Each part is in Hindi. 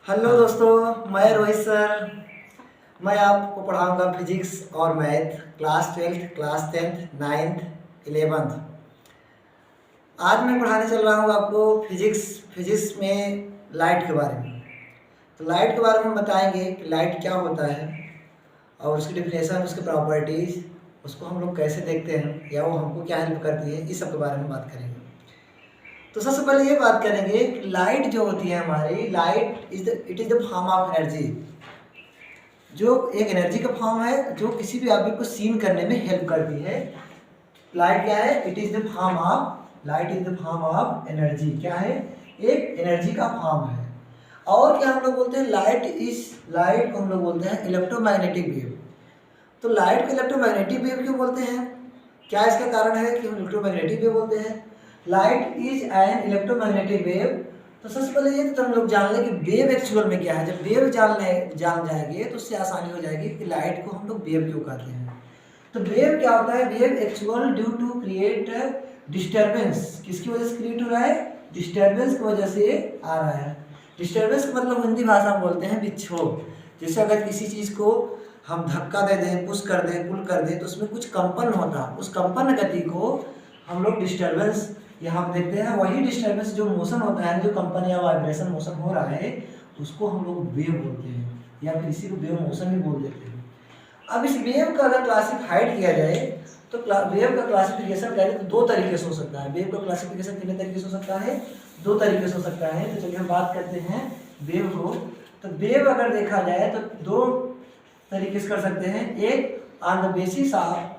हेलो दोस्तों, मैं रोहित सर। मैं आपको पढ़ाऊंगा फिजिक्स और math class 12th, class 10th, 9th, 11th। आज मैं पढ़ाने चल रहा हूँ आपको फिजिक्स फिजिक्स में लाइट के बारे में। तो लाइट के बारे में बताएंगे कि लाइट क्या होता है और उसकी डिफिनेशन, उसकी प्रॉपर्टीज़, उसको हम लोग कैसे देखते हैं या वो हमको क्या हेल्प करती है, इस सब के बारे में बात करेंगे। तो सबसे पहले ये बात करेंगे कि लाइट जो होती है हमारी, light it is the form of energy. जो एक एनर्जी का फॉर्म है जो किसी भी ऑब्जेक्ट को सीन करने में हेल्प करती है। लाइट क्या है? It is the form of light is the form of energy. क्या है? एक एनर्जी का फॉर्म है। और क्या हम लोग बोलते हैं? लाइट को हम लोग बोलते हैं इलेक्ट्रोमैग्नेटिक वेव। तो लाइट को इलेक्ट्रोमैग्नेटिक वेव क्यों बोलते हैं? क्या इसका कारण है कि हम इलेक्ट्रोमैग्नेटिक वेव बोलते हैं? Light is an electromagnetic wave. तो सबसे पहले ये तो हम लोग जान लें कि वेव एक्चुअल में क्या है। जब वेव जान जाएंगे तो उससे आसानी हो जाएगी कि लाइट को हम लोग वेव क्यों कहते हैं। तो वेव क्या होता है? Wave actual due to create disturbance. किसकी वजह से क्रिएट हो रहा है? डिस्टर्बेंस की वजह से आ रहा है। डिस्टर्बेंस का मतलब हिंदी भाषा में बोलते हैं विक्षोभ। जैसे अगर किसी चीज़ को हम धक्का दे दें, पुश कर दें, पुल कर दें, तो उसमें कुछ कंपन होता है। उस कंपन गति को हम लोग डिस्टर्बेंस यहाँ पे देखते हैं। वही डिस्टर्बेंस जो मोशन होता है, जो कंपन या वाइब्रेशन मोशन हो रहा है, उसको हम लोग वेव बोलते हैं या फिर इसी को वेव मोशन भी बोल देते हैं। अब इस वेव का अगर क्लासिफाइड किया जाए तो वेव का क्लासिफिकेशन करें तो दो तरीके से हो सकता है। वेव का क्लासिफिकेशन कितने तरीके से हो सकता है? दो तरीके से हो सकता है। तो चलिए हम बात करते हैं वेव को। तो वेव अगर देखा जाए तो दो तरीके से कर सकते हैं। एक on the basis of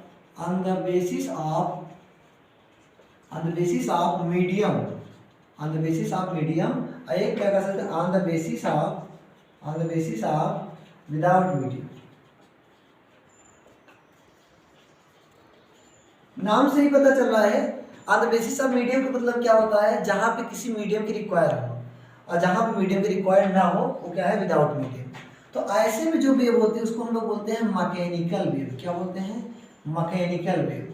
medium, और एक क्या कर सकते हैं? On the basis of without medium. नाम से ही पता चल रहा है on the basis of medium का मतलब क्या होता है? जहां पे किसी मीडियम की रिक्वायर हो, और जहां पे मीडियम की रिक्वायर ना हो वो क्या है? Without medium. तो ऐसे में जो वेव होती है उसको हम लोग बोलते हैं मैकेनिकल वेव। क्या बोलते हैं? Mechanical wave.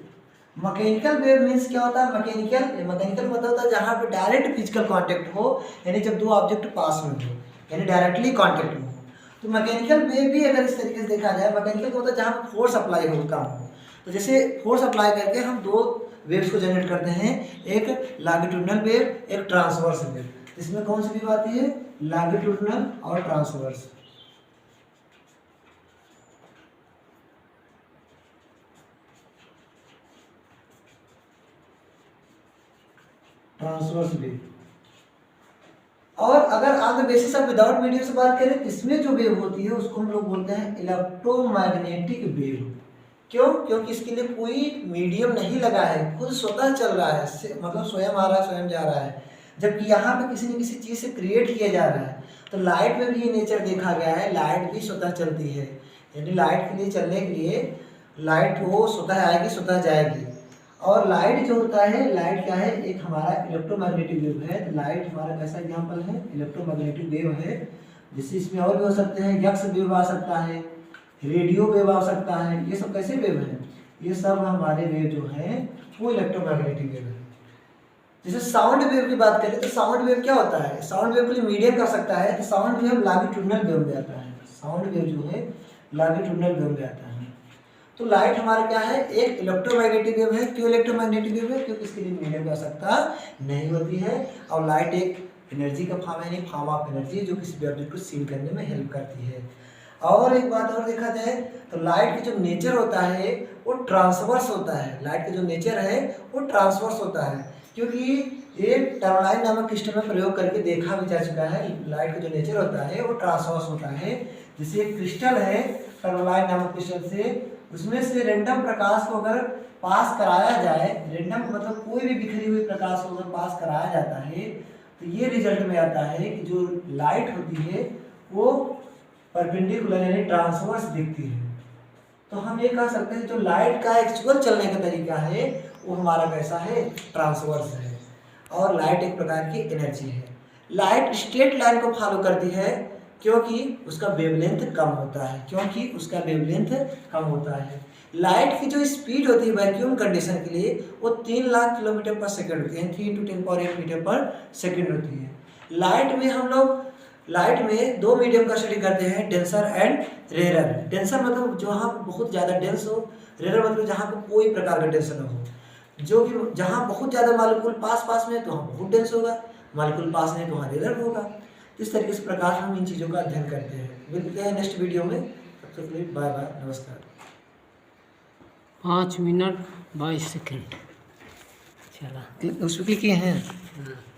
Mechanical wave means क्या होता है? मैकेनिकल मतलब होता है जहां पे डायरेक्ट फिजिकल कांटेक्ट हो, यानी जब दो ऑब्जेक्ट पास में हो, यानी डायरेक्टली कांटेक्ट में हो। तो मैकेनिकल वेव भी अगर इस तरीके से देखा जाए, मैकेनिकल होता है जहां पे फोर्स अप्लाई हो, काम हो। तो जैसे फोर्स अप्लाई करके हम दो वेव्स को जनरेट करते हैं, एक लॉन्गिट्यूडिनल वेव, एक ट्रांसवर्स वेव। इसमें कौन सी वेव आती है? लॉन्गिट्यूडिनल और ट्रांसवर्स। वेव। और अगर on the basis of without medium से बात करें, इसमें जो वेव होती है उसको हम लोग बोलते हैं इलेक्ट्रोमैग्नेटिक वेव। क्यों? क्योंकि इसके लिए कोई मीडियम नहीं लगा है, खुद स्वतः चल रहा है, मतलब स्वयं आ रहा है, स्वयं जा रहा है। जबकि यहाँ पे किसी न किसी चीज़ से क्रिएट किया जा रहा है। तो लाइट में भी ये नेचर देखा गया है, लाइट भी स्वतः चलती है। यानी लाइट के लिए चलने के लिए लाइट वो स्वतः आएगी, स्वतः जाएगी। और लाइट जो होता है, लाइट क्या है? एक हमारा इलेक्ट्रोमैग्नेटिक वेव है। तो लाइट हमारा कैसा एग्जाम्पल है? इलेक्ट्रोमैग्नेटिक वेव है। जैसे इसमें और भी हो सकते हैं, यक्स वेव आ सकता है, रेडियो वेव आ सकता है। ये सब कैसे वेव है? ये सब हमारे वेव जो है वो इलेक्ट्रोमैग्नेटिक वेव है। जैसे साउंड वेव की बात करें तो साउंड वेव क्या होता है? साउंड वेव के लिए मीडियम कर सकता है। तो साउंड वेव लॉन्गिट्यूडिनल वेव में आता है। साउंड वेव जो है लॉन्गिट्यूडिनल वेव में आता है। तो लाइट हमारा क्या है? एक इलेक्ट्रोमैग्नेटिक वेव है। क्यों इलेक्ट्रोमैग्नेटिक वेव है? क्योंकि इसके लिए मीडियम की आवश्यकता नहीं होती है। और लाइट एक एनर्जी का फॉर्म है, फॉर्म ऑफ एनर्जी, जो किसी भी ऑब्जेक्ट को सीन करने में हेल्प करती है। और एक बात और देखा जाए तो लाइट की जो नेचर होता है वो ट्रांसवर्स होता है। लाइट का जो नेचर है वो ट्रांसवर्स होता है, क्योंकि ये टर्मलाइन नामक क्रिस्टल में प्रयोग करके देखा भी जा चुका है। लाइट का जो नेचर होता है वो ट्रांसवर्स होता है। जैसे एक क्रिस्टल है टर्मलाइन नामक क्रिस्टल से, उसमें से रेंडम प्रकाश को अगर पास कराया जाए, रेंडम मतलब कोई भी बिखरी हुई प्रकाश को अगर पास कराया जाता है, तो ये रिजल्ट में आता है कि जो लाइट होती है वो परपेंडिकुलर यानी ट्रांसवर्स दिखती है। तो हम ये कह सकते हैं जो लाइट का एक्चुअल चलने का तरीका है वो हमारा कैसा है? ट्रांसवर्स है। और लाइट एक प्रकार की एनर्जी है। लाइट स्ट्रेट लाइन को फॉलो करती है क्योंकि उसका वेवलेंथ कम होता है। लाइट की जो स्पीड होती है वैक्यूम कंडीशन के लिए वो 3 लाख किलोमीटर पर सेकंड होती है, 3 × 10⁸ मीटर पर सेकंड होती है। लाइट में हम लोग लाइट में दो मीडियम का स्टडी करते हैं, डेंसर एंड रेयर। डेंसर मतलब जहाँ बहुत ज़्यादा डेंस हो, रेयर मतलब जहाँ पर कोई प्रकार का डेंस ना हो। जो कि जहाँ बहुत ज़्यादा मॉलिक्यूल पास पास में तो वहाँ बहुत डेंस होगा, मॉलिक्यूल पास में तो वहाँ रेयर होगा। तो इस तरीके से प्रकार हम इन चीज़ों का अध्ययन करते हैं। मिलते हैं नेक्स्ट वीडियो में, तब तक के लिए बाय बाय, नमस्कार। 5 मिनट 22 सेकेंड चला उसमें किए हैं। हाँ।